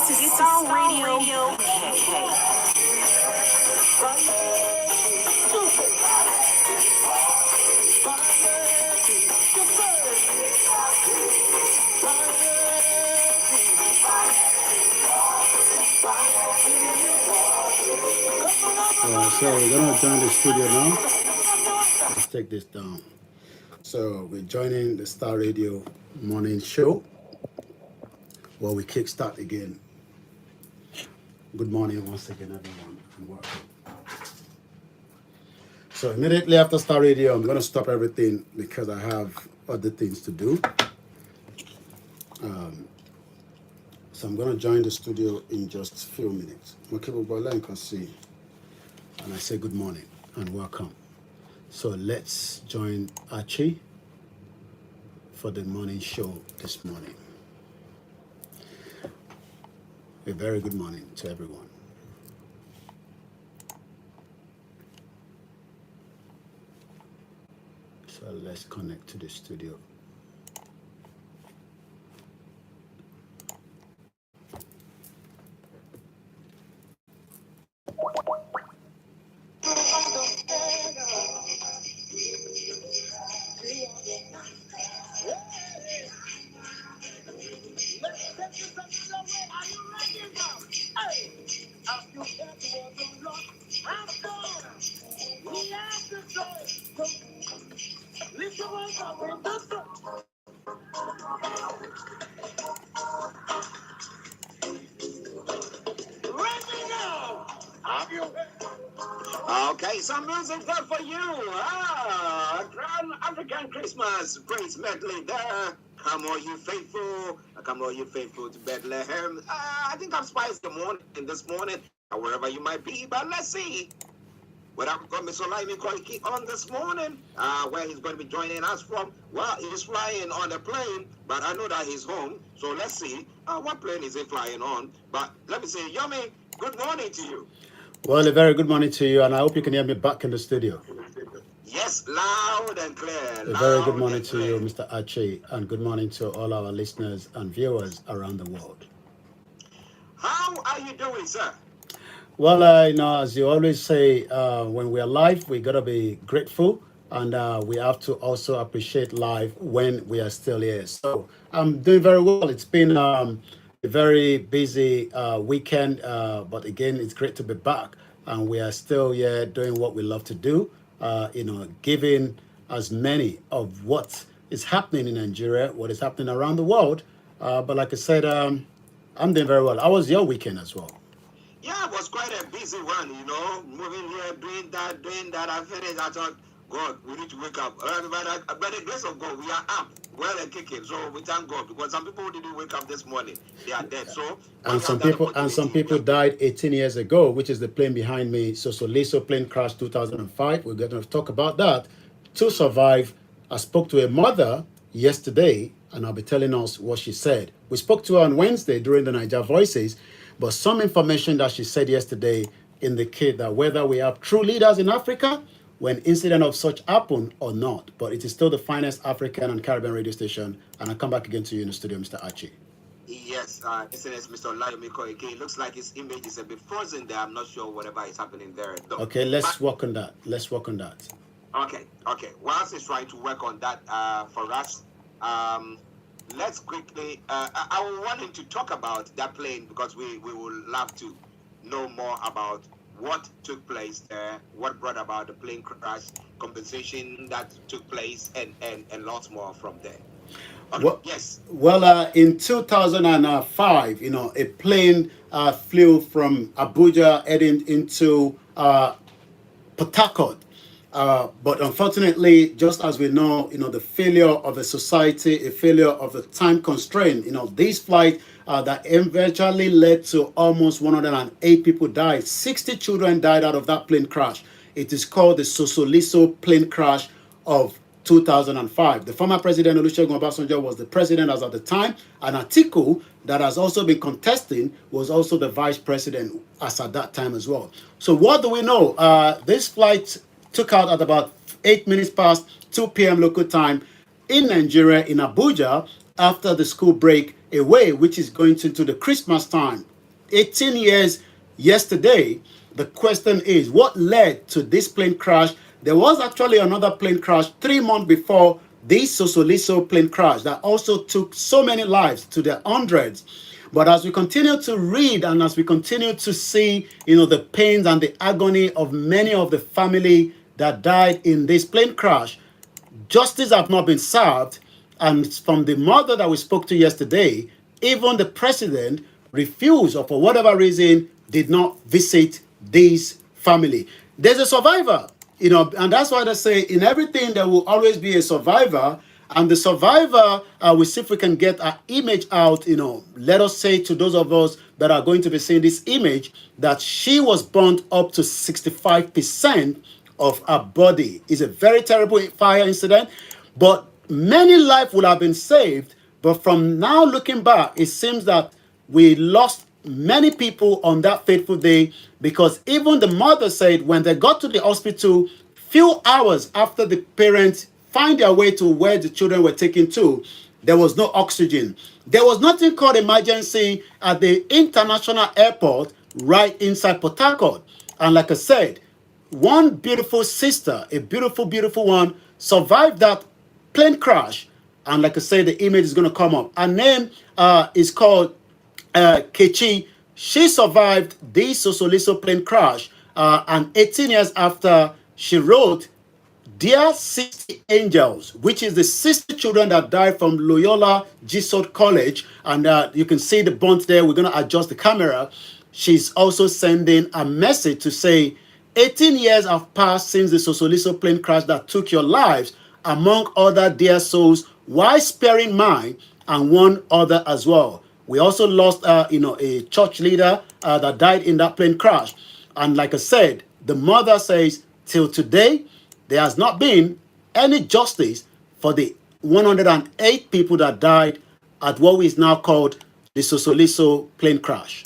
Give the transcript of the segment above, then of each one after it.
This is Starr Radio. So we're gonna join the studio now. Let's take this down. So we're joining the Starr Radio morning show. Well, we kickstart again. Good morning once again, everyone, and welcome. So immediately after Starr Radio, I'm gonna stop everything because I have other things to do. So I'm gonna join the studio in just a few minutes. And I say good morning and welcome. So let's join Archie for the morning show this morning. A very good morning to everyone. So let's connect to the studio. Okay, some music there for you. Grand African Christmas praise medley there. Come all you faithful. Come all you faithful to Bethlehem. I think I've spiced the morning this morning, wherever you might be. But let's see what I've got Mr. Olayomi Koiki on this morning. Where he's going to be joining us from. Well, he's flying on a plane, but I know that he's home. So let's see what plane is he flying on. But let me say, Yomi, good morning to you. Well, a very good morning to you, and I hope you can hear me back in the studio. Yes, loud and clear. A very good morning to you, Mr. Archie, and good morning to all our listeners and viewers around the world. How are you doing, sir? Well, as you always say, when we are live, we gotta be grateful, and we have to also appreciate life when we are still here. So I'm doing very well. It's been a very busy weekend, but again, it's great to be back, and we are still here doing what we love to do. Giving as many of what is happening in Nigeria, what is happening around the world. But like I said, I'm doing very well. How was your weekend as well? Yeah, it was quite a busy one, moving here, doing that. I finished. I thought, God, we need to wake up. By the grace of God, we are up, well and kicking. So we thank God, because some people didn't wake up this morning; they are dead. So some people died 18 years ago, which is the plane behind me. Liso plane crash 2005. We're going to talk about that. To survive, I spoke to a mother yesterday, and I'll be telling us what she said. We spoke to her on Wednesday during the Niger Voices. But some information that she said yesterday indicate that whether we have true leaders in Africa when incident of such happen or not, but it is still the finest African and Caribbean radio station. And I'll come back again to you in the studio, Mr. Archie. Yes, this is Mr. Olayomi Koiki. It looks like his image is a bit frozen there. I'm not sure whatever is happening there, though. Okay, let's work on that. Okay. Whilst he's trying to work on that for us, let's quickly, I want him to talk about that plane, because we would love to know more about what took place there, what brought about the plane crash, compensation that took place, and lots more from there. Okay, well, yes. Well, in 2005, a plane flew from Abuja heading into Port Harcourt. But unfortunately, just as we know, the failure of a society, a failure of the time constraint, this flight that eventually led to almost 108 people died. 60 children died out of that plane crash. It is called the Liso plane crash of 2005. The former president, Olusegun Obasanjo, was the president as at the time, and Atiku, that has also been contesting, was also the vice president as at that time as well. So what do we know? This flight took out at about 8 minutes past 2 p.m. local time in Nigeria, in Abuja, after the school break away, which is going into the Christmas time 18 years yesterday. The question is, what led to this plane crash? There was actually another plane crash 3 months before this Sosoliso plane crash that also took so many lives to the hundreds. But as we continue to read and as we continue to see, the pains and the agony of many of the family that died in this plane crash, justice have not been served. And from the mother that we spoke to yesterday, even the president refused, or for whatever reason, did not visit this family. There's a survivor, and that's why they say in everything there will always be a survivor. And the survivor, we see if we can get our image out. Let us say to those of us that are going to be seeing this image that she was burnt up to 65% of her body. It's a very terrible fire incident, but many lives would have been saved. But from now looking back, it seems that we lost many people on that fateful day, because even the mother said when they got to the hospital, few hours after the parents find their way to where the children were taken to, there was no oxygen. There was nothing called emergency at the international airport right inside Port Harcourt. And like I said, one beautiful sister, a beautiful, beautiful one, survived that plane crash. And like I said, the image is going to come up. Her name is called Kechi. She survived the Sosoliso plane crash. And 18 years after, she wrote, "Dear 60 Angels," which is the 60 children that died from Loyola Jesuit College. And you can see the burnt there. We're going to adjust the camera. She's also sending a message to say, 18 years have passed since the Sosoliso plane crash that took your lives, among other dear souls, while sparing mine and one other as well. We also lost, a church leader that died in that plane crash. And like I said, the mother says, till today, there has not been any justice for the 108 people that died at what is now called the Sosoliso plane crash.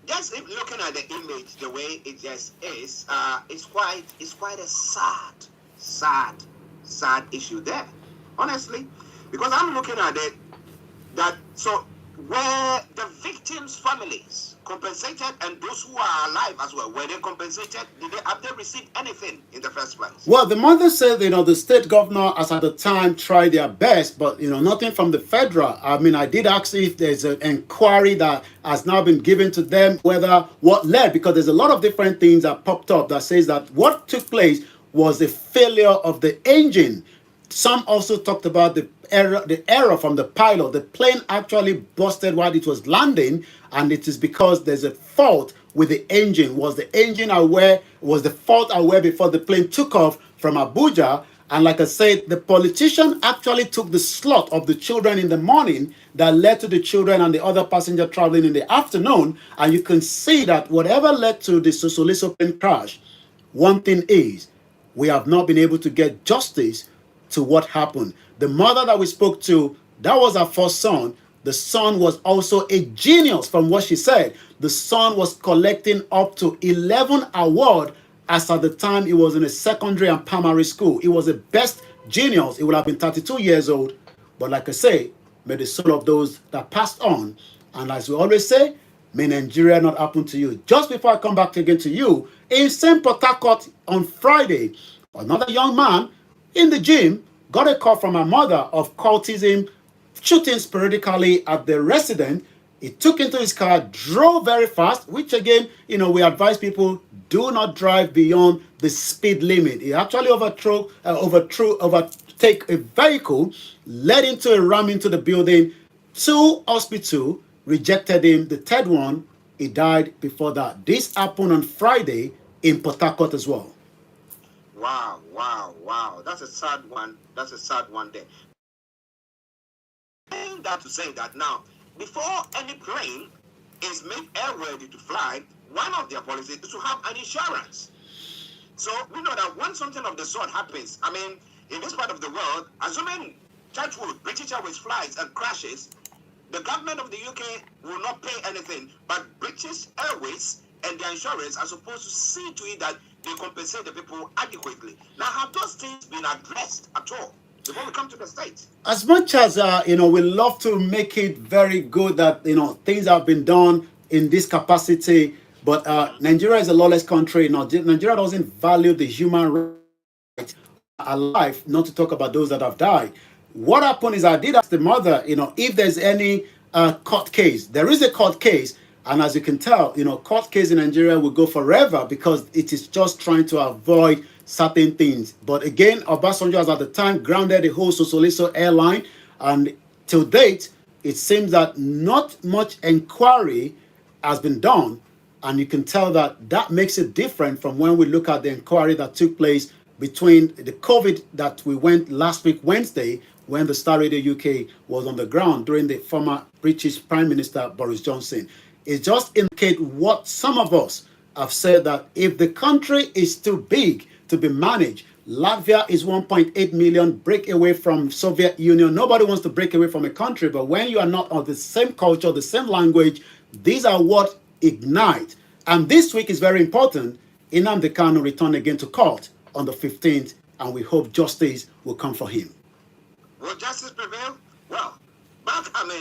Just looking at the image, the way it just is, it's quite a sad issue there, honestly, because I'm looking at it that so were the victims' families compensated, and those who are alive as well, were they compensated? Have they received anything in the first place? Well, the mother said, the state governor, as at the time, tried their best, but, nothing from the federal. I mean, I did ask if there's an inquiry that has now been given to them, what led, because there's a lot of different things that popped up that says that what took place was a failure of the engine. Some also talked about the error from the pilot. The plane actually busted while it was landing, and it is because there's a fault with the engine. Was the engine aware? Was the fault aware before the plane took off from Abuja? And like I said, the politician actually took the slot of the children in the morning that led to the children and the other passenger traveling in the afternoon. And you can see that whatever led to the Sosoliso plane crash, one thing is, we have not been able to get justice to what happened. The mother that we spoke to, that was her first son. The son was also a genius from what she said. The son was collecting up to 11 awards as at the time he was in a secondary and primary school. He was the best genius. He would have been 32 years old. But like I say, may the soul of those that passed on. And as we always say, may Nigeria not happen to you. Just before I come back again to you, in St. Port Harcourt on Friday, another young man in the gym got a call from her mother of cultism, shooting sporadically at the resident. He took into his car, drove very fast, which again, we advise people do not drive beyond the speed limit. He actually overtake a vehicle, led into a ram into the building. 2 hospitals rejected him. The third one, he died before that. This happened on Friday in Port Harcourt as well. Wow. That's a sad one. There. And that to say that now, before any plane is made airworthy to fly, one of their policies is to have an insurance. So we know that when something of the sort happens, I mean, in this part of the world, assuming touchwood, British Airways flies and crashes, the government of the UK will not pay anything, but British Airways and their insurance are supposed to see to it that they compensate the people adequately. Now, have those things been addressed at all? before we come to the States. As much as we love to make it very good that things have been done in this capacity, but Nigeria is a lawless country. Nigeria doesn't value the human right alive, not to talk about those that have died. What happened is I did ask the mother, if there's any court case. There is a court case, and as you can tell, court case in Nigeria will go forever because it is just trying to avoid certain things. But again, Obasanjo has at the time grounded the whole Sosoliso airline, and till date, it seems that not much inquiry has been done, and you can tell that that makes it different from when we look at the inquiry that took place between the COVID that we went last week Wednesday when the Star Radio UK was on the ground during the former British Prime Minister Boris Johnson. It just indicates what some of us have said, that if the country is too big to be managed, Latvia is 1.8 million, break away from Soviet Union. Nobody wants to break away from a country, but when you are not of the same culture, the same language, these are what ignite. And this week is very important. Nnamdi Kanu returned again to court on the 15th, and we hope justice will come for him. Will justice prevail? Well,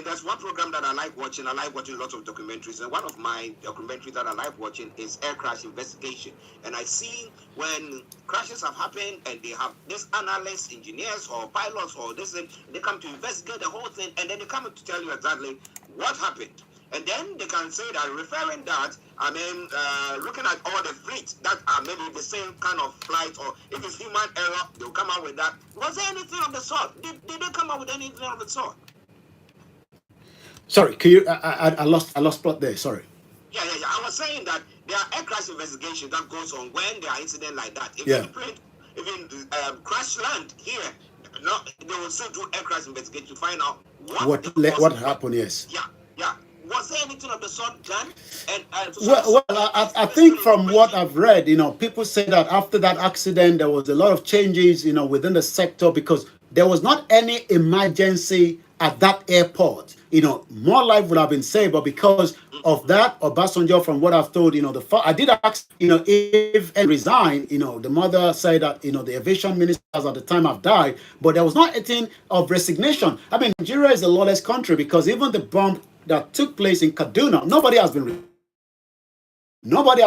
there's one program that I like watching. I like watching lots of documentaries, and one of my documentaries that I like watching is air crash investigation. And I see when crashes have happened, and they have these analysts, engineers, or pilots, or this, they come to investigate the whole thing, and then they come to tell you exactly what happened. And then they can say that, referring that, looking at all the fleets that are maybe the same kind of flight, or if it's human error, they'll come out with that. Was there anything of the sort? Did they come out with anything of the sort? Sorry, can you? I lost plot there. Sorry. Yeah. I was saying that there are air crash investigations that goes on when there are incidents like that. If you crash land here, they will still do air crash investigation to find out what happened. Yes. Yeah. Was there anything of the sort done? And I think from what I've read, people say that after that accident, there was a lot of changes, within the sector, because there was not any emergency at that airport. More life would have been saved, but because of that, Obasanjo, from what I've told, I did ask, if and resign, the mother said that, the aviation ministers at the time have died, but there was not anything of resignation. Nigeria is a lawless country, because even the bomb that took place in Kaduna, nobody has been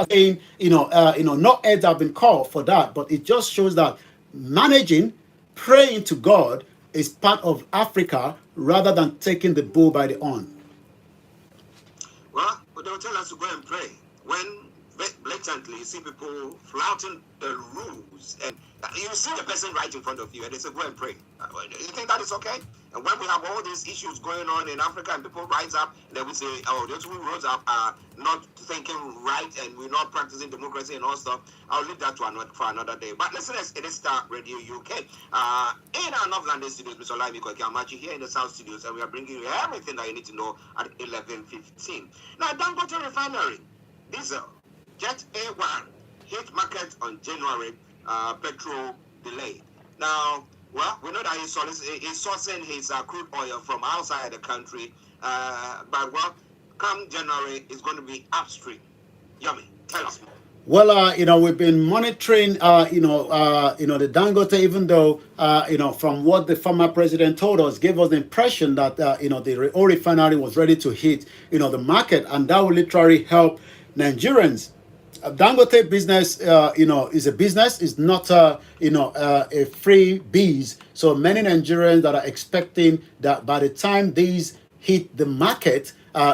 saying, no heads have been called for that, but it just shows that managing, praying to God is part of Africa rather than taking the bull by the horn. Well, they will tell us to go and pray when blatantly you see people flouting the rules, and you see the person right in front of you, and they say, go and pray. You think that is okay? And when we have all these issues going on in Africa, and people rise up, they will say, oh, those who rose up are not thinking right, and we're not practicing democracy and all stuff. I'll leave that for another day. But listeners, it is Starr Radio UK. In our North London studios, Mr. Olayomi Koiki, I'm Archie here in the South studios, and we are bringing you everything that you need to know at 11:15. Now, Dangote Refinery, diesel, Jet A1 hit market on January, petrol delayed. Now, well, we know that he's sourcing his crude oil from outside the country, but come January, it's going to be upstream. Yummy, tell us more. Well, we've been monitoring, the Dangote, even though, from what the former president told us, gave us the impression that, the oil refinery was ready to hit, the market, and that will literally help Nigerians. Dangote business, is a business. It's not, a free bees. So many Nigerians that are expecting that by the time these hit the market,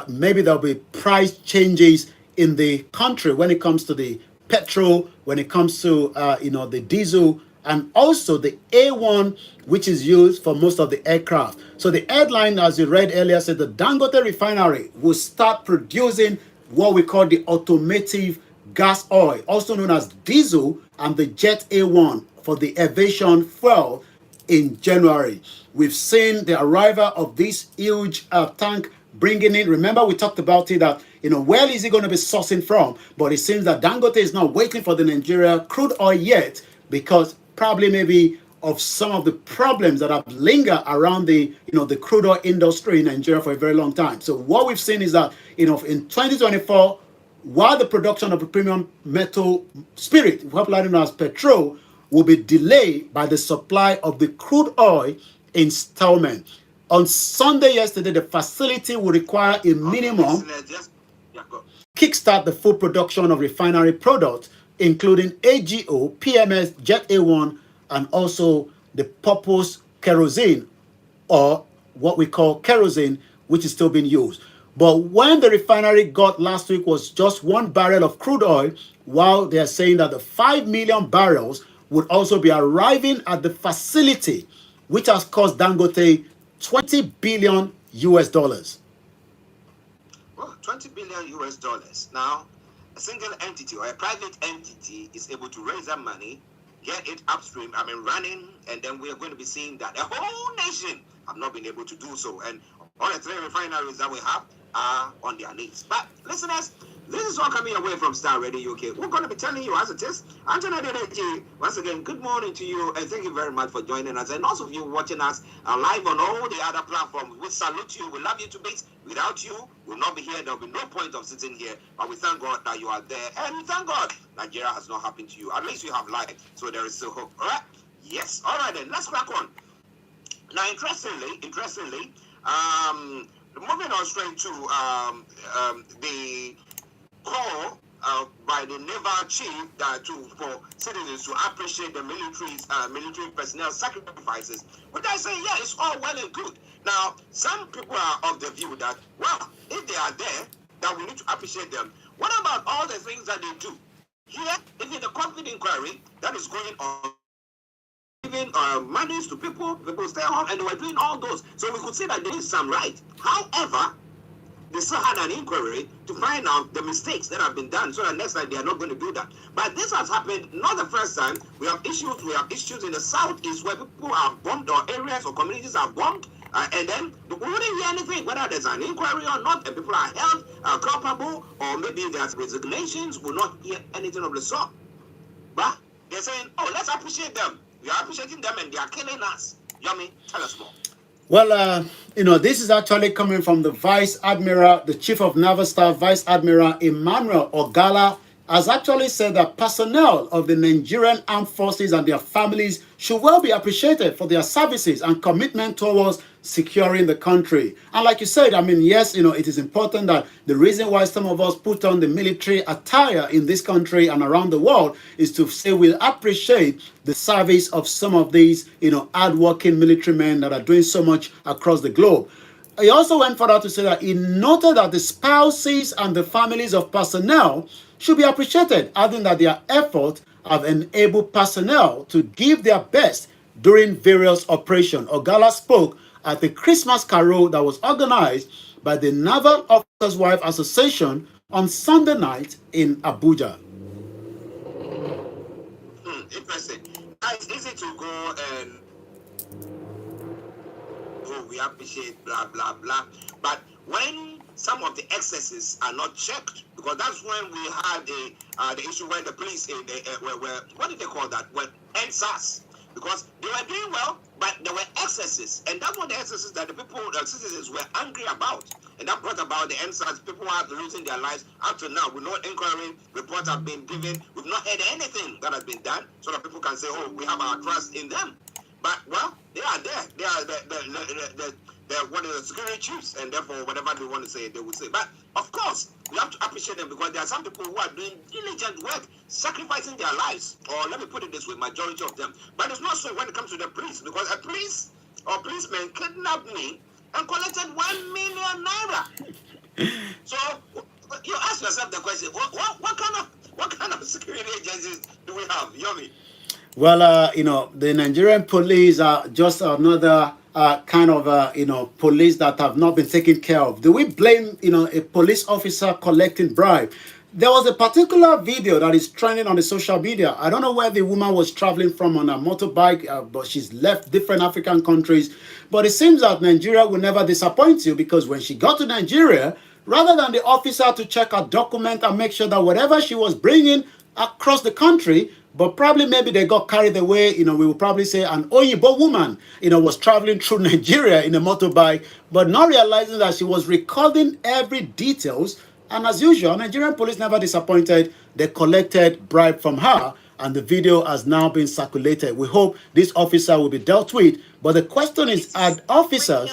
maybe there'll be price changes in the country when it comes to the petrol, when it comes to, the diesel, and also the A1, which is used for most of the aircraft. So the headline, as you read earlier, said the Dangote refinery will start producing what we call the automotive gas oil, also known as diesel, and the Jet A1 for the aviation fuel in January. We've seen the arrival of this huge tank bringing in. Remember, we talked about it that, where is it going to be sourcing from? But it seems that Dangote is not waiting for the Nigeria crude oil yet, because probably maybe of some of the problems that have lingered around the, the crude oil industry in Nigeria for a very long time. So what we've seen is that, in 2024, while the production of the premium metal spirit, popularly known as petrol, will be delayed by the supply of the crude oil installment. On Sunday yesterday, the facility will require a minimum kickstart the full production of refinery products, including AGO, PMS, Jet A1, and also the purpose kerosene, or what we call kerosene, which is still being used. But when the refinery got last week was just 1 barrel of crude oil, while they are saying that the 5 million barrels would also be arriving at the facility, which has cost Dangote 20 billion US dollars. Well, 20 billion US dollars. Now, a single entity or a private entity is able to raise that money, get it upstream, running, and then we are going to be seeing that a whole nation have not been able to do so. And all the 3 refineries that we have are on their knees. But listeners, this is all coming away from Starr Radio UK. We're going to be telling you as it is. Anthony Dece, once again, good morning to you, and thank you very much for joining us. And also, if you're watching us live on all the other platforms, we salute you. We love you to bits. Without you, we'll not be here. There'll be no point of sitting here. But we thank God that you are there. And we thank God Nigeria has not happened to you. At least you have life, so there is still hope. All right? Yes. All right, then. Let's crack on. Now, interestingly, moving on straight to the call by the naval chief for citizens to appreciate the military personnel sacrifices. But I say, yeah, it's all well and good. Now, some people are of the view that, well, if they are there, that we need to appreciate them. What about all the things that they do? Here, if in the COVID inquiry that is going on, giving monies to people stay home, and they were doing all those. So we could say that there is some right. However, they still had an inquiry to find out the mistakes that have been done, so that next time they are not going to do that. But this has happened not the first time. We have issues in the southeast where people are bombed, or areas or communities are bombed, and then we wouldn't hear anything, whether there's an inquiry or not, and people are held culpable, or maybe there's resignations. We'll not hear anything of the sort. But they're saying, oh, let's appreciate them. We are appreciating them, and they are killing us. Yomi, tell us more. Well, this is actually coming from the Vice Admiral, the Chief of Naval Staff, Vice Admiral Emmanuel Ogala, has actually said that personnel of the Nigerian Armed Forces and their families should well be appreciated for their services and commitment towards securing the country. And like you said, yes, it is important that the reason why some of us put on the military attire in this country and around the world is to say we appreciate the service of some of these, hardworking military men that are doing so much across the globe. He also went further to say that he noted that the spouses and the families of personnel should be appreciated, adding that their efforts have enabled personnel to give their best during various operations. Ogala spoke at the Christmas carol that was organized by the Naval Officers' Wife Association on Sunday night in Abuja. Interesting. It's easy to go and we appreciate blah blah blah, but when some of the excesses are not checked, because that's when we had the issue where the police were what did they call that? Well, NSAS, because they were doing well, but there were excesses, and that's what the excesses that the citizens were angry about, and that brought about the NSAS. People are losing their lives up to now. With no inquiry, reports have been given. We've not heard anything that has been done, so that people can say, "Oh, we have our trust in them." But well, they are there. They are they're one of the security chiefs, and therefore, whatever they want to say, they will say. But of course, we have to appreciate them, because there are some people who are doing diligent work, sacrificing their lives, or let me put it this way, majority of them. But it's not so when it comes to the police, because a police or policeman kidnapped me and collected 1 million naira. So you ask yourself the question: what kind of security agencies do we have, Yomi? Well, the Nigerian police are just another kind of, police that have not been taken care of. Do we blame, a police officer collecting bribe? There was a particular video that is trending on the social media. I don't know where the woman was traveling from on a motorbike, but she's left different African countries. But it seems that Nigeria will never disappoint you, because when she got to Nigeria, rather than the officer to check her document and make sure that whatever she was bringing across the country, but probably maybe they got carried away, we will probably say an Oyibo woman, was traveling through Nigeria in a motorbike, but not realizing that she was recording every details. And as usual, Nigerian police never disappointed. They collected bribe from her and the video has now been circulated. We hope this officer will be dealt with. But the question is, are officers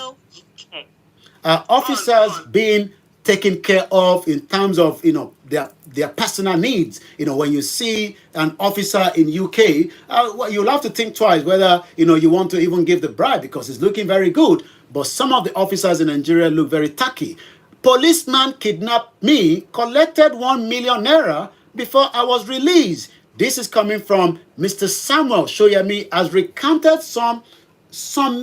being taken care of in terms of their personal needs? When you see an officer in UK, well, you'll have to think twice whether you want to even give the bribe, because it's looking very good. But some of the officers in Nigeria look very tacky. Policeman kidnapped me, collected 1 million naira before I was released. This is coming from Mr. Samuel Shoyemi, has recounted some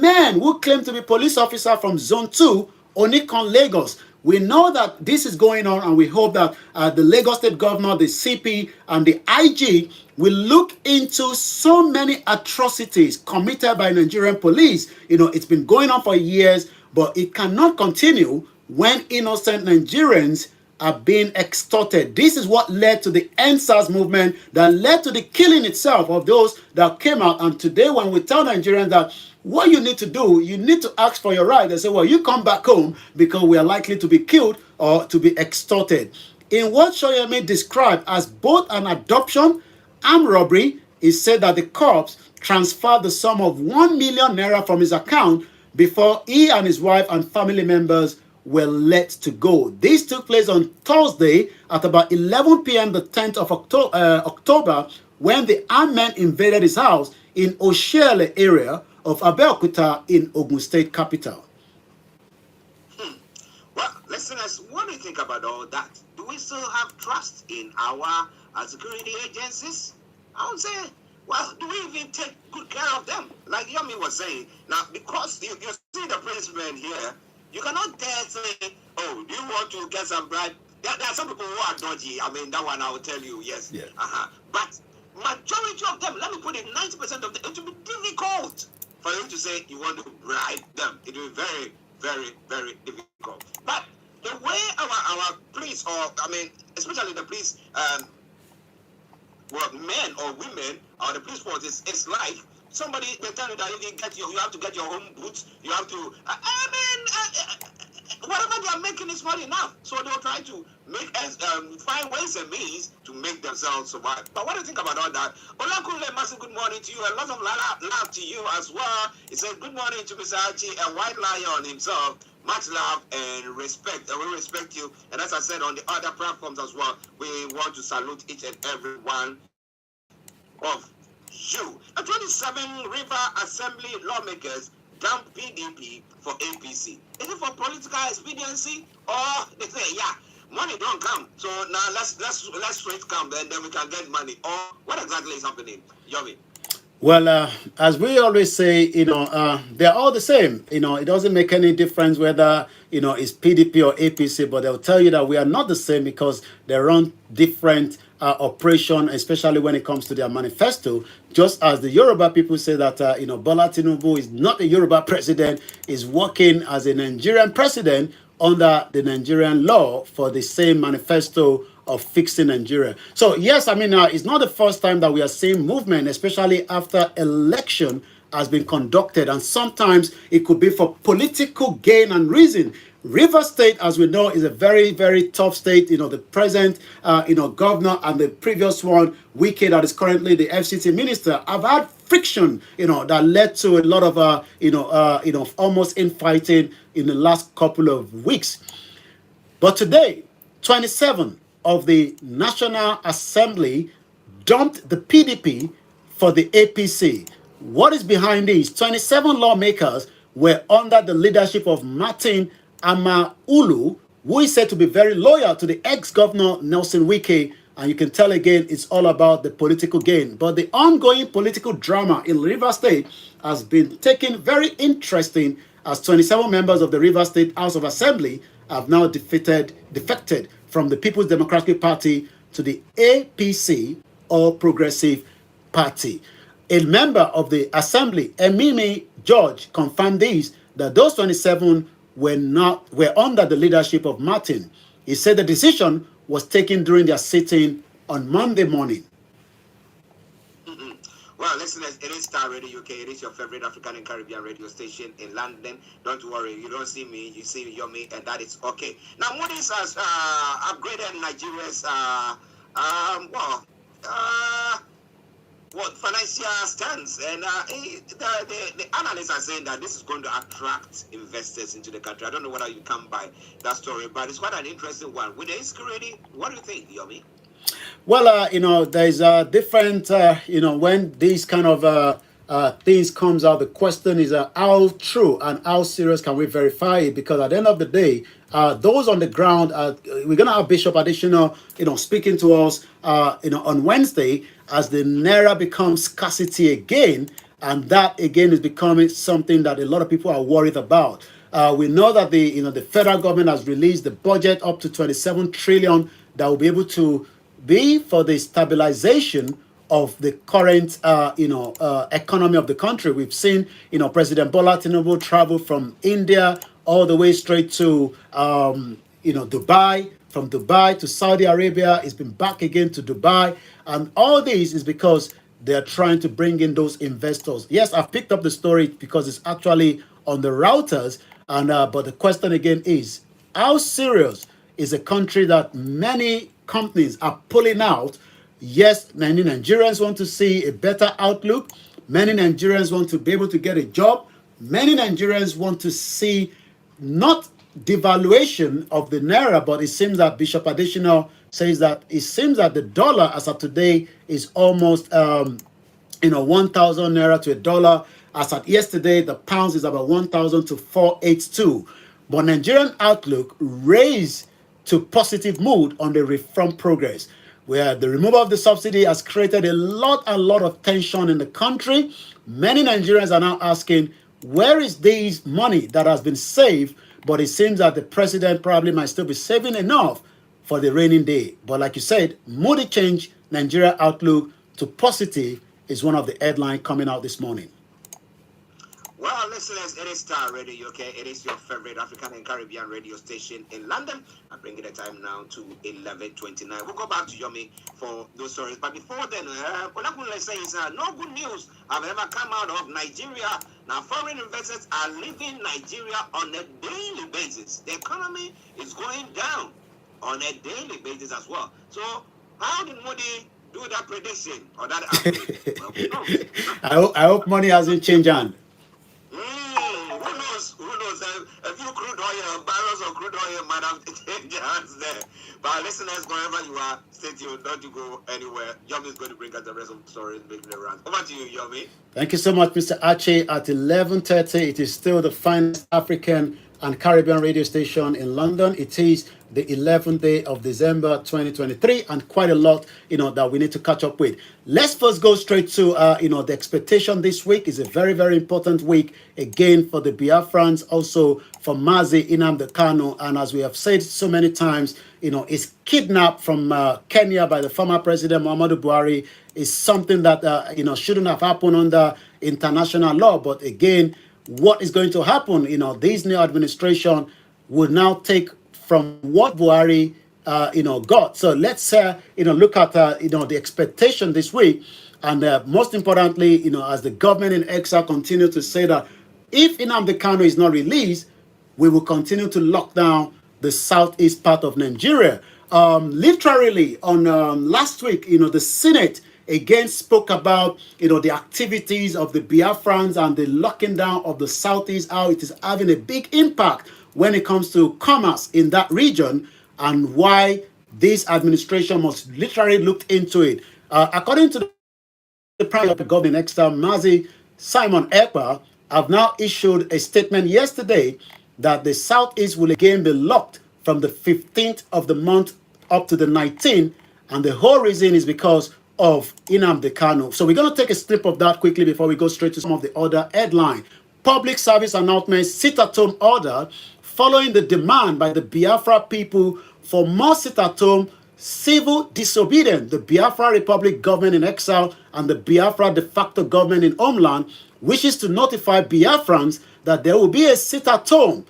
men who claim to be police officer from Zone 2, Onikon, Lagos. We know that this is going on, and we hope that the Lagos State Governor, the CP, and the IG will look into so many atrocities committed by Nigerian police. It's been going on for years, but it cannot continue when innocent Nigerians are being extorted. This is what led to the NSAS movement, that led to the killing itself of those that came out. And today, when we tell Nigerians that what you need to do, you need to ask for your right, they say, well, you come back home because we are likely to be killed or to be extorted. In what Shoyemi described as both an adoption and robbery, he said that the cops transferred the sum of 1 million naira from his account before he and his wife and family members were let to go. This took place on Thursday at about 11 p.m. the 10th of October, when the armed men invaded his house in Oshele area of Abeokuta in Ogun State capital. Well, listeners, what do you think about all that? Do we still have trust in our security agencies? I would say, well, do we even take good care of them? Like Yomi was saying, now, because you see the policemen here, you cannot dare say, oh, do you want to get some bribe? There are some people who are dodgy. I mean, that one I will tell you, yes. Yeah. But majority of them, let me put it, 90% of them, it will be difficult for you to say you want to bribe them. It will be very, very, very difficult. But the way our police, or I mean, especially the police, men or women, or the police force is like, somebody, they tell you that you have to get your own boots, you have to, whatever they are making is not enough. So they'll try to find ways and means to make themselves survive. But what do you think about all that? Olakunle, massive good morning to you, a lot of love to you as well. He said good morning to Mr. Archie and White Lion himself. Much love and respect. And we respect you. And as I said on the other platforms as well, we want to salute each and every one of you. The 27 River Assembly lawmakers dump PDP for APC. Is it for political expediency, or they say, yeah, money don't come, so now let's straight come, and then we can get money? Or what exactly is happening, Yomi? Well, as we always say, they're all the same. It doesn't make any difference whether, it's PDP or APC, but they'll tell you that we are not the same because they run different operation, especially when it comes to their manifesto. Just as the Yoruba people say that, Bola Tinubu is not a Yoruba president, is working as a Nigerian president under the Nigerian law for the same manifesto of fixing Nigeria. So yes, it's not the first time that we are seeing movement, especially after election has been conducted, and sometimes it could be for political gain and reason. River State, as we know, is a very, very tough state. The present, governor, and the previous one, Wike, that is currently the FCT minister, have had friction, that led to a lot of, almost infighting in the last couple of weeks. But today, 27 of the National Assembly dumped the PDP for the APC. What is behind this? 27 lawmakers were under the leadership of Martin Amaulu, who is said to be very loyal to the ex-governor Nelson Wike. And you can tell again, it's all about the political gain. But the ongoing political drama in River State has been taken very interesting, as 27 members of the River State House of Assembly have now defected from the People's Democratic Party to the APC, or Progressive Party. A member of the Assembly, Emimi George, confirmed this, that those 27 were under the leadership of Martin. He said the decision was taken during their sitting on Monday morning. Well, listeners, it is Starr Radio UK. It is your favorite African and Caribbean radio station in London. Don't worry, you don't see me, you see Yomi, and that is okay. Now, Moody's has upgraded Nigeria's what financial stance, and the analysts are saying that this is going to attract investors into the country. I don't know whether you come by that story, but it's quite an interesting one. With the insecurity, what do you think, Yomi? Well, there's different, when these kind of things comes out, the question is how true and how serious can we verify it? Because at the end of the day, those on the ground, we're going to have Bishop Additional, speaking to us, on Wednesday as the Naira becomes scarcity again. And that again is becoming something that a lot of people are worried about. We know that the federal government has released the budget up to 27 trillion that will be able to be for the stabilization of the current economy of the country. We've seen President Bola Tinubu travel from India all the way straight to Dubai, from Dubai to Saudi Arabia. He's been back again to Dubai, and all this is because they're trying to bring in those investors. Yes, I've picked up the story because it's actually on the routers, and but the question again is, how serious is a country that many companies are pulling out? Yes, many Nigerians want to see a better outlook. Many Nigerians want to be able to get a job. Many Nigerians want to see not devaluation of the naira, but it seems that Bishop Additional says that it seems that the dollar as of today is almost 1,000 naira to a dollar. As at yesterday, the pounds is about 1,000 to 482. But Nigerian outlook raised to positive mood on the reform progress, where the removal of the subsidy has created a lot of tension in the country. Many Nigerians are now asking, where is this money that has been saved? But it seems that the president probably might still be saving enough for the raining day. But like you said, moody change, Nigeria outlook to positive is one of the headlines coming out this morning. Well, listeners, it is Starr Radio, okay? It is your favorite African and Caribbean radio station in London. I'm bringing the time now to 11:29. We'll go back to Yomi for those stories. But before then, what I'm going to say is no good news have ever come out of Nigeria. Now, foreign investors are leaving Nigeria on a daily basis. The economy is going down on a daily basis as well. So, how did Modi do that prediction or that update? Well, who knows? I hope money hasn't changed hand. Who knows? Who knows? A few crude oil, barrels of crude oil might have changed hands there. But listeners, wherever you are, stay tuned. Don't you go anywhere. Yomi is going to bring us the rest of the stories, making the rounds. Over to you, Yomi. Thank you so much, Mr. Archie. At 11:30, it is still the finest African and Caribbean radio station in London. It is the 11th day of December 2023, and quite a lot, that we need to catch up with. Let's first go straight to, the expectation this week is a very, very important week, again, for the Biafrans, also for Mazi Nnamdi Kanu, and as we have said so many times, is kidnapped from Kenya by the former president, Muhammadu Buhari, is something that, shouldn't have happened under international law, but again, what is going to happen? This new administration will now take from what Buhari, got. So let's, look at, the expectation this week. And most importantly, as the government in exile continue to say that if Nnamdi Kanu is not released, we will continue to lock down the southeast part of Nigeria. Literally, on last week, the Senate again spoke about the activities of the Biafrans and the locking down of the southeast, how it is having a big impact when it comes to commerce in that region, and why this administration must literally look into it. According to the Prime Minister Government Extra, Mazi Simon Ekpa, have now issued a statement yesterday that the southeast will again be locked from the 15th of the month up to the 19th, and the whole reason is because of Nnamdi Kanu. So we're going to take a snip of that quickly before we go straight to some of the other headlines. Public service announcement, sit-at-home order, following the demand by the Biafra people for more sit-at-home civil disobedience. The Biafra Republic government in exile and the Biafra de facto government in homeland wishes to notify Biafrans that there will be a sit-at-home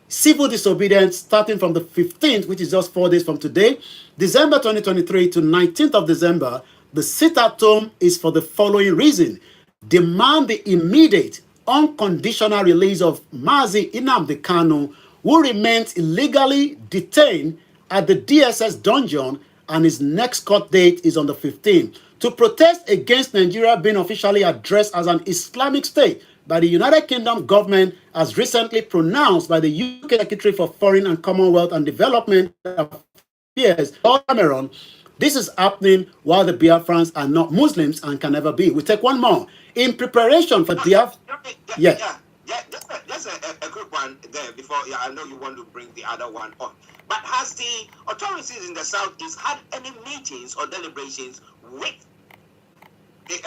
civil disobedience starting from the 15th, which is just 4 days from today, December 2023 to 19th of December. The sit-at-home is for the following reason: demand the immediate, unconditional release of Mazi Nnamdi Kanu, who remains illegally detained at the DSS dungeon, and his next court date is on the 15th. to protest against Nigeria being officially addressed as an Islamic state by the United Kingdom government, as recently pronounced by the UK Secretary for Foreign and Commonwealth and Development Affairs, Lord Cameron. This is happening while the Biafrans are not Muslims and can never be. We take one more. In preparation for Biafra. Yes. Yeah, just a quick one there before. Yeah, I know you want to bring the other one on. But has the authorities in the Southeast had any meetings or deliberations with the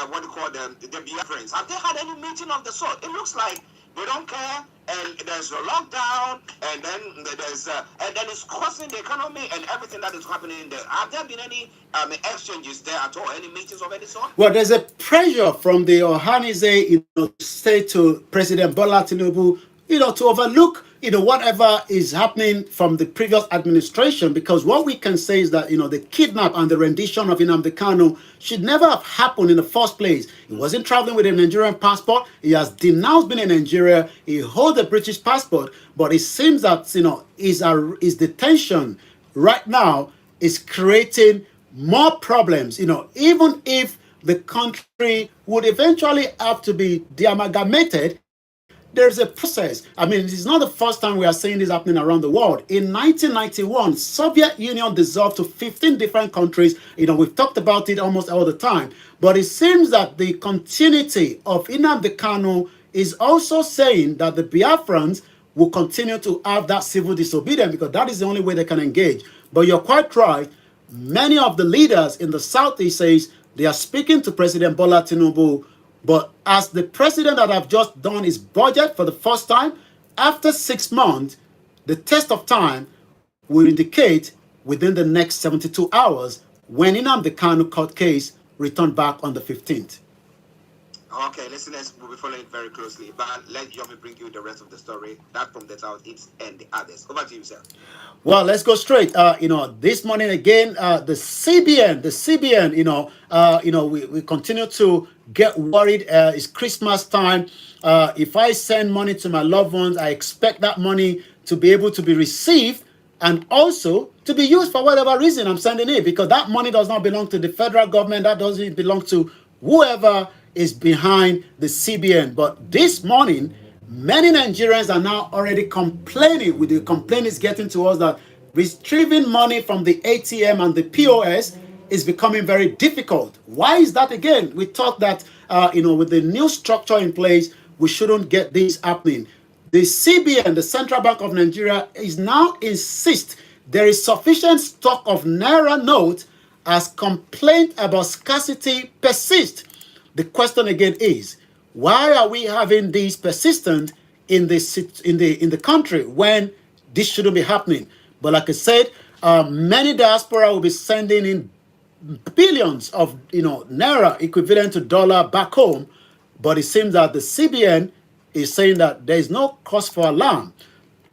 what do you call them, the Biafrans? Have they had any meeting of the sort? It looks like they don't care, and there's a lockdown, and then it's costing the economy and everything that is happening there. Have there been any exchanges there at all? Any meetings of any sort? Well, there's a pressure from the Ohanize, to say to President Bola Tinubu, to overlook, whatever is happening from the previous administration, because what we can say is that, the kidnap and the rendition of Nnamdi Kanu should never have happened in the first place. He wasn't traveling with a Nigerian passport. He has denounced being in Nigeria. He holds a British passport, but it seems that, his detention right now is creating more problems, even if the country would eventually have to be de-amalgamated. There's a process. I mean, it's not the first time we are seeing this happening around the world. In 1991, Soviet Union dissolved to 15 different countries. We've talked about it almost all the time. But it seems that the continuity of Nnamdi Kanu is also saying that the Biafrans will continue to have that civil disobedience, because that is the only way they can engage. But you're quite right. Many of the leaders in the Southeast says they are speaking to President Bola Tinubu. But as the president that have just done his budget for the first time, after 6 months, the test of time will indicate within the next 72 hours when Nnamdi Kanu court case returned back on the 15th. Okay, listeners, we'll be following it very closely. But let Yomi bring you the rest of the story. That from the Southeast and the others. Over to you, sir. Well, let's go straight. This morning again, the CBN, we continue to get worried. It's Christmas time. If I send money to my loved ones, I expect that money to be able to be received and also to be used for whatever reason I'm sending it, because that money does not belong to the federal government. That doesn't belong to whoever is behind the CBN. But this morning, many Nigerians are now already complaining. With the complaint is getting to us that retrieving money from the ATM and the POS is becoming very difficult. Why is that again? We thought that, with the new structure in place, we shouldn't get this happening. The CBN, the Central Bank of Nigeria, is now insist there is sufficient stock of Naira notes as complaint about scarcity persists. The question again is, why are we having these persistent in the country when this shouldn't be happening? But like I said, many diaspora will be sending in billions of Naira equivalent to dollar back home. But it seems that the CBN is saying that there is no cause for alarm.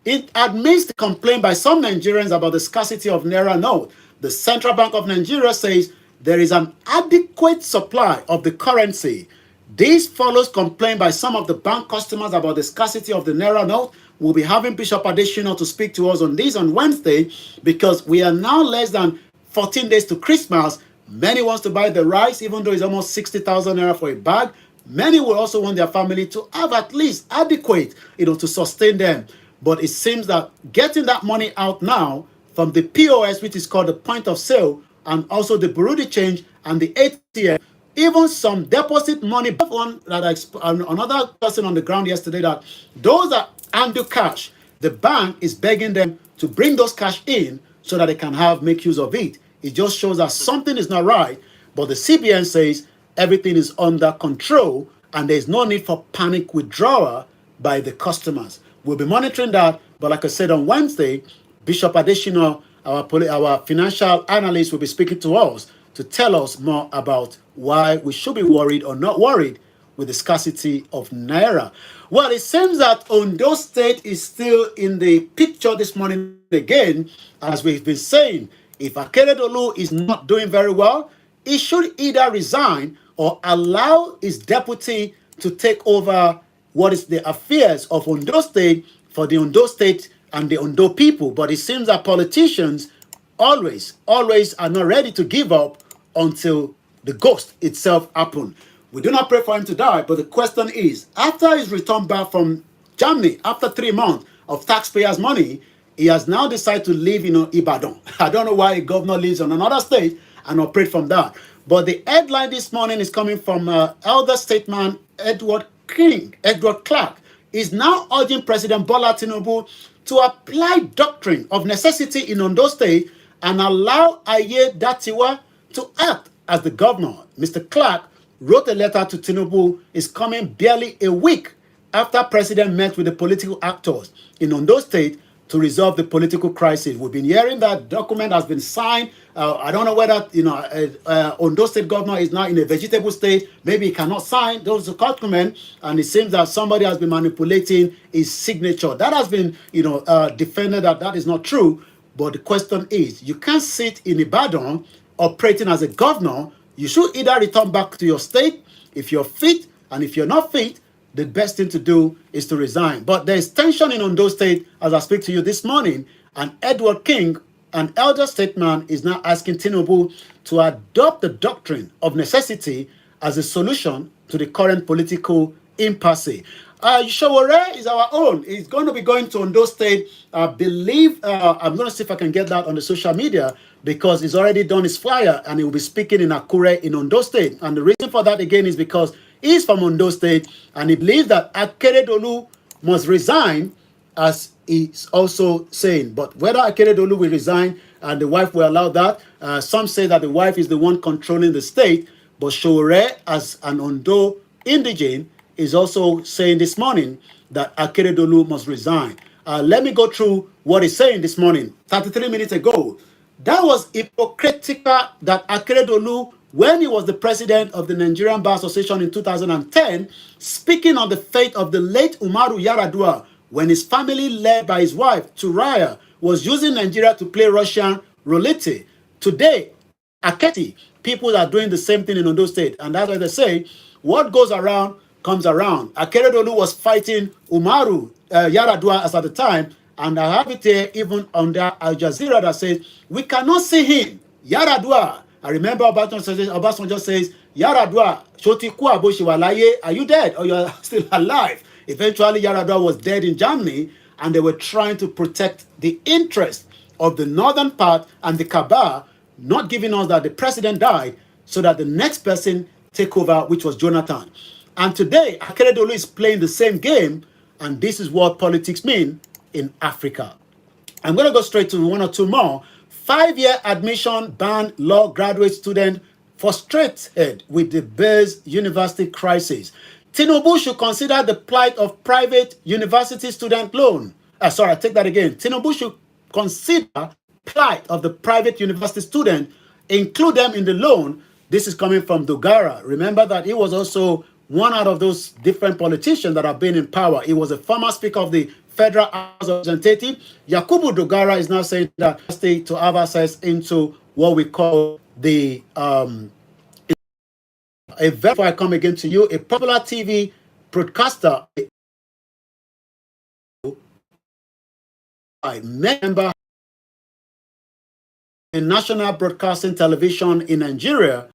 It admits the complaint by some Nigerians about the scarcity of Naira note. The Central Bank of Nigeria says there is an adequate supply of the currency. This follows complaint by some of the bank customers about the scarcity of the Naira note. We'll be having Bishop Adesina to speak to us on this on Wednesday, because we are now less than 14 days to Christmas. Many wants to buy the rice, even though it's almost 60,000 Naira for a bag. Many will also want their family to have at least adequate, to sustain them. But it seems that getting that money out now from the POS, which is called the point of sale, and also the Bureau de change and the ATM, even some deposit money. One that another person on the ground yesterday, that those that handle cash, the bank is begging them to bring those cash in so that they can make use of it. It just shows that something is not right. But the CBN says everything is under control and there is no need for panic withdrawal by the customers. We'll be monitoring that. But like I said on Wednesday, Bishop Adesina, our financial analyst, will be speaking to us to tell us more about why we should be worried or not worried with the scarcity of Naira. Well, it seems that Ondo State is still in the picture this morning again. As we've been saying, if Akeredolu is not doing very well, he should either resign or allow his deputy to take over what is the affairs of Ondo State for the Ondo State and the Ondo people. But it seems that politicians always are not ready to give up until the ghost itself happen. We do not pray for him to die, but the question is, after his return back from Germany, after 3 months of taxpayers' money, he has now decided to live in Ibadan. I don't know why a governor lives on another state and operate from that. But the headline this morning is coming from elder statesman Edward Clark, is now urging President Bola Tinubu to apply doctrine of necessity in Ondo State and allow Aye Datiwa to act as the governor. Mr. Clark wrote a letter to Tinubu, is coming barely a week after President met with the political actors in Ondo State to resolve the political crisis. We've been hearing that document has been signed. I don't know whether Ondo State governor is now in a vegetable state. Maybe he cannot sign those documents, and it seems that somebody has been manipulating his signature. That has been defended that is not true. But the question is, you can't sit in Ibadan operating as a governor. You should either return back to your state if you're fit, and if you're not fit, the best thing to do is to resign. But there's tension in Ondo State as I speak to you this morning, and Edward King, an elder statesman, is now asking Tinubu to adopt the doctrine of necessity as a solution to the current political impasse. Showore is our own. He's going to be going to Ondo State. I believe, I'm going to see if I can get that on the social media, because he's already done his flyer and he will be speaking in Akure in Ondo State. And the reason for that, again, is because he's from Ondo State and he believes that Akeredolu must resign, as he's also saying. But whether Akeredolu will resign and the wife will allow that, some say that the wife is the one controlling the state. But Showore, as an Ondo indigene, is also saying this morning that Akeredolu must resign. Let me go through what he's saying this morning, 33 minutes ago. That was hypocritical that Akeredolu, when he was the president of the Nigerian Bar Association in 2010, speaking on the fate of the late Umaru Yaradua, when his family, led by his wife, Turaya, was using Nigeria to play Russian roulette. Today, Aketi, people are doing the same thing in Ondo State. And that's why they say, what goes around comes around. Akeredolu was fighting Umaru Yaradua as at the time, and I have it here even under Al Jazeera that says, we cannot see him. Yaradua. I remember Obasanjo says, Yaradua, Shotiku Aboshiwalaye, are you dead or you're still alive? Eventually, Yaradua was dead in Germany, and they were trying to protect the interest of the northern part and the Kaaba, not giving us that the president died so that the next person take over, which was Jonathan. And today, Akeredolu is playing the same game, and this is what politics mean in Africa. I'm going to go straight to one or two more. 5-year admission ban law graduate student frustrated with the Bez University crisis. Tinubu should consider the plight of private university student loan. I take that again. Tinubu should consider plight of the private university student, include them in the loan. This is coming from Dogara. Remember that he was also one out of those different politicians that have been in power. He was a former speaker of the Federal House of Representatives. Yakubu Dogara is now saying that state to have access into what we call the before I come again to you, a popular TV broadcaster, a member in National Broadcasting Television in Nigeria,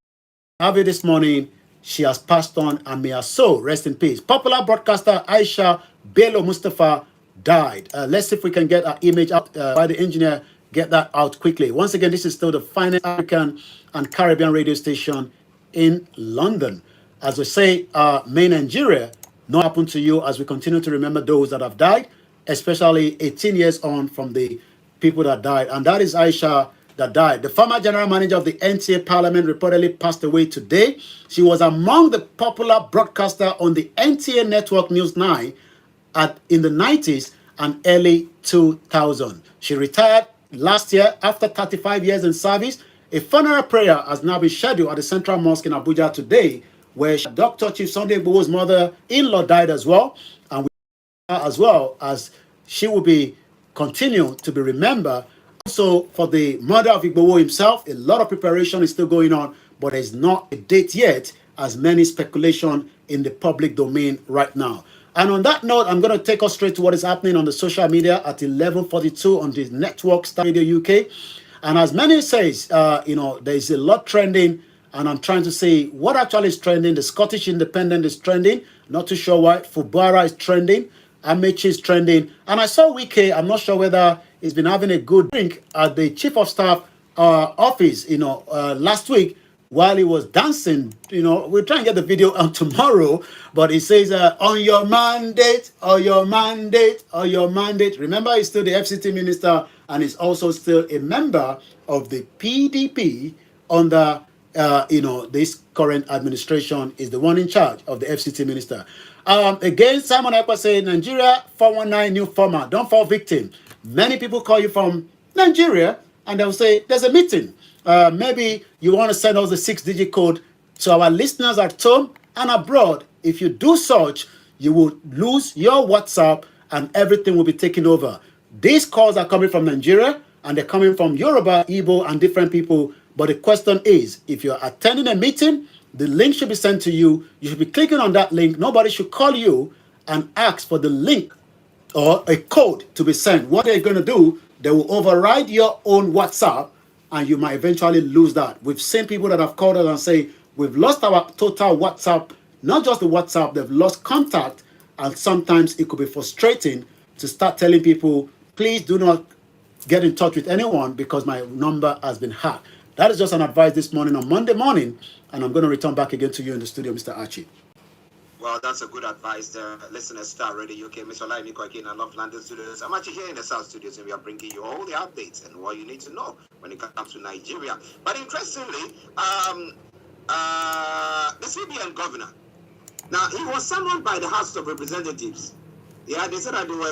have it this morning. She has passed on, and may her soul rest in peace. Popular broadcaster Aisha Bello Mustafa died. Let's see if we can get our image out by the engineer. Get that out quickly. Once again, this is still the finest African and Caribbean radio station in London. As we say, may Nigeria not happen to you, as we continue to remember those that have died, especially 18 years on from the people that died. And that is Aisha that died. The former general manager of the NTA Parliament reportedly passed away today. She was among the popular broadcaster on the NTA network News 9 in the 90s and early 2000. She retired last year after 35 years in service. A funeral prayer has now been scheduled at the Central Mosque in Abuja today, where Dr. Chief Sunday Igboho's mother-in-law died as well, and as well as she will be continue to be remembered. Also, for the mother of Igboho himself, a lot of preparation is still going on, but there is not a date yet, as many speculation in the public domain right now. And on that note, I'm going to take us straight to what is happening on the social media at 11:42 on the network Starr Radio UK. And as many says, there is a lot trending and I'm trying to say what actually is trending. The Scottish Independent is trending. Not too sure why. Fubara is trending. Amechi is trending. And I saw Wike. I'm not sure whether he's been having a good drink at the Chief of Staff office, last week while he was dancing. We'll try and get the video on tomorrow. But he says, on your mandate, on your mandate, on your mandate. Remember, he's still the FCT minister and he's also still a member of the PDP under this current administration is the one in charge of the FCT minister. Again, Simon Ekpa said, Nigeria 419 new format. Don't fall victim. Many people call you from Nigeria and they'll say, there's a meeting. Maybe you want to send us the 6-digit code to our listeners at home and abroad. If you do such, you will lose your WhatsApp and everything will be taken over. These calls are coming from Nigeria and they're coming from Yoruba, Igbo, and different people. But the question is, if you're attending a meeting, the link should be sent to you. You should be clicking on that link. Nobody should call you and ask for the link or a code to be sent. What they're going to do, they will override your own WhatsApp and you might eventually lose that. We've seen people that have called us and say, we've lost our total WhatsApp, not just the WhatsApp, they've lost contact. And sometimes it could be frustrating to start telling people, please do not get in touch with anyone because my number has been hacked. That is just an advice this morning on Monday morning, and I'm going to return back again to you in the studio, Mr. Archie. Well, that's a good advice there. Listeners, Starr Radio UK, Mr. Olayomi Koiki in our Love London studios. I'm actually here in the South studios, and we are bringing you all the updates and what you need to know when it comes to Nigeria. But interestingly, the CBN governor, now he was summoned by the House of Representatives. Yeah, they said that they were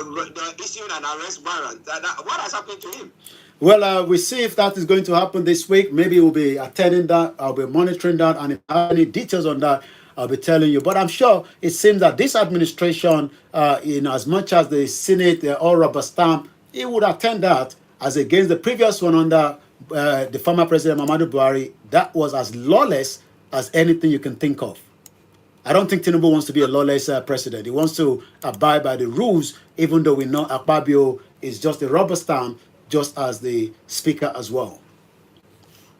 issuing an arrest warrant. What has happened to him? Well, we'll see if that is going to happen this week. Maybe we'll be attending that. I'll be monitoring that. And if I have any details on that, I'll be telling you. But I'm sure it seems that this administration, in as much as the Senate, they're all rubber stamp, he would attend that as against the previous one under the former President Muhammadu Buhari. That was as lawless as anything you can think of. I don't think Tinubu wants to be a lawless president. He wants to abide by the rules, even though we know Akpabio is just a rubber stamp, just as the speaker as well.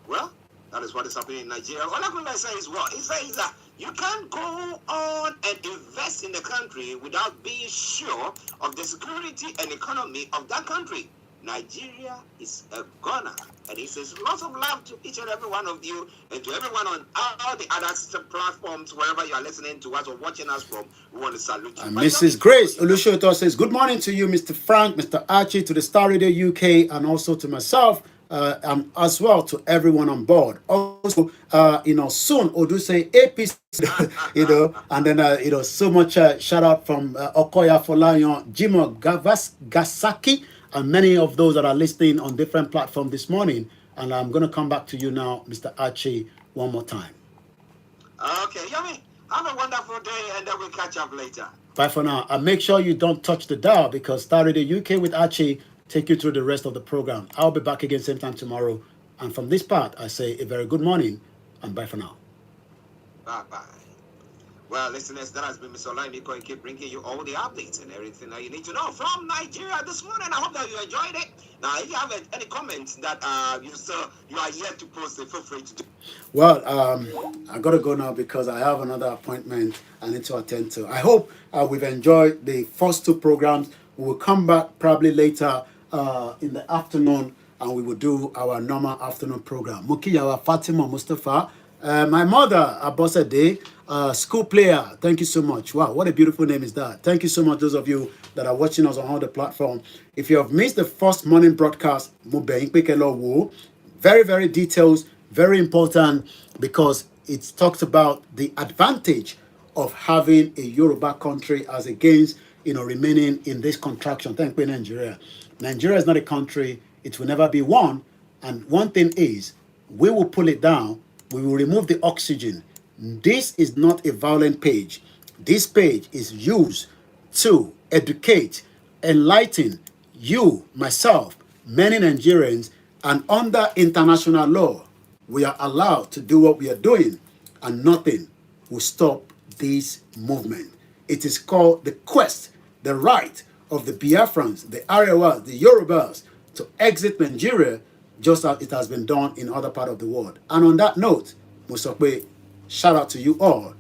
Well, that is what is happening in Nigeria. All I'm going to say is what? He says that you can't go on and invest in the country without being sure of the security and economy of that country. Nigeria is a goner. And he says lots of love to each and every one of you and to everyone on all the other platforms, wherever you are listening to us or watching us from. We want to salute you. And Mrs. Grace Olushoto says, good morning to you, Mr. Frank, Mr. Archie, to the Starr Radio UK, and also to myself, and as well to everyone on board. Also, soon Oduse APC, and then, so much shout out from Okoya Folayon, Jimo Gasaki, and many of those that are listening on different platforms this morning. And I'm going to come back to you now, Mr. Archie, one more time. Okay, Yummy. Have a wonderful day, and then we'll catch up later. Bye for now. And make sure you don't touch the dial, because Starr Radio UK with Archie take you through the rest of the program. I'll be back again same time tomorrow. And from this part, I say a very good morning and bye for now. Bye-bye. Well, listeners, that has been Mr. Olayomi Koiki bringing you all the updates and everything that you need to know from Nigeria this morning. I hope that you enjoyed it. Now, if you have any comments that you are yet to post, feel free to do. Well, I got to go now because I have another appointment I need to attend to. I hope we've enjoyed the first two programs. We will come back probably later in the afternoon, and we will do our normal afternoon program. Mukiyawa Fatima Mustafa, my mother, Abosede, school player. Thank you so much. Wow, what a beautiful name is that. Thank you so much, those of you that are watching us on all the platforms. If you have missed the first morning broadcast, very, very details, very important, because it talks about the advantage of having a Yoruba country as against remaining in this contraction. Thank you, Nigeria. Nigeria is not a country. It will never be one. And one thing is, we will pull it down. We will remove the oxygen. This is not a violent page. This page is used to educate, enlighten you, myself, many Nigerians, and under international law, we are allowed to do what we are doing, and nothing will stop this movement. It is called the quest, the right of the Biafrans, the Arewas, the Yorubas to exit Nigeria, just as it has been done in other parts of the world. And on that note, mo sọ pé shout out to you all.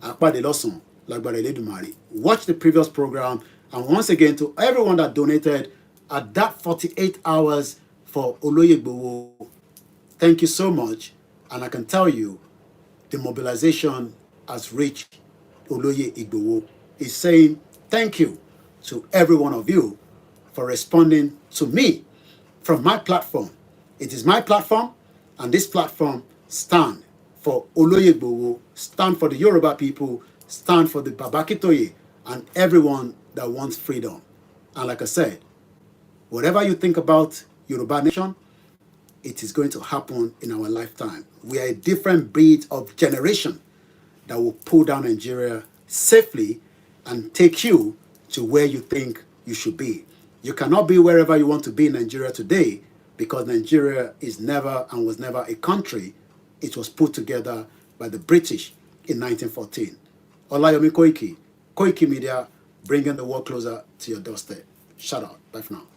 Àpàdé lọ́sàn lágbára Elédùmarè. Watch the previous program, and once again to everyone that donated at that 48 hours for Oloye Igboho, thank you so much. And I can tell you, the mobilization has reached Oloye Igboho. Is saying thank you to every one of you for responding to me from my platform. It is my platform, and this platform stand for Oloye Igboho, stand for the Yoruba people, stand for the Babakitoye, and everyone that wants freedom. And like I said, whatever you think about Yoruba nation, it is going to happen in our lifetime. We are a different breed of generation that will pull down Nigeria safely and take you to where you think you should be. You cannot be wherever you want to be in Nigeria today because Nigeria is never and was never a country. It was put together by the British in 1914. Olayomi Koiki, Koiki Media, bringing the world closer to your doorstep. Shout out. Bye for now.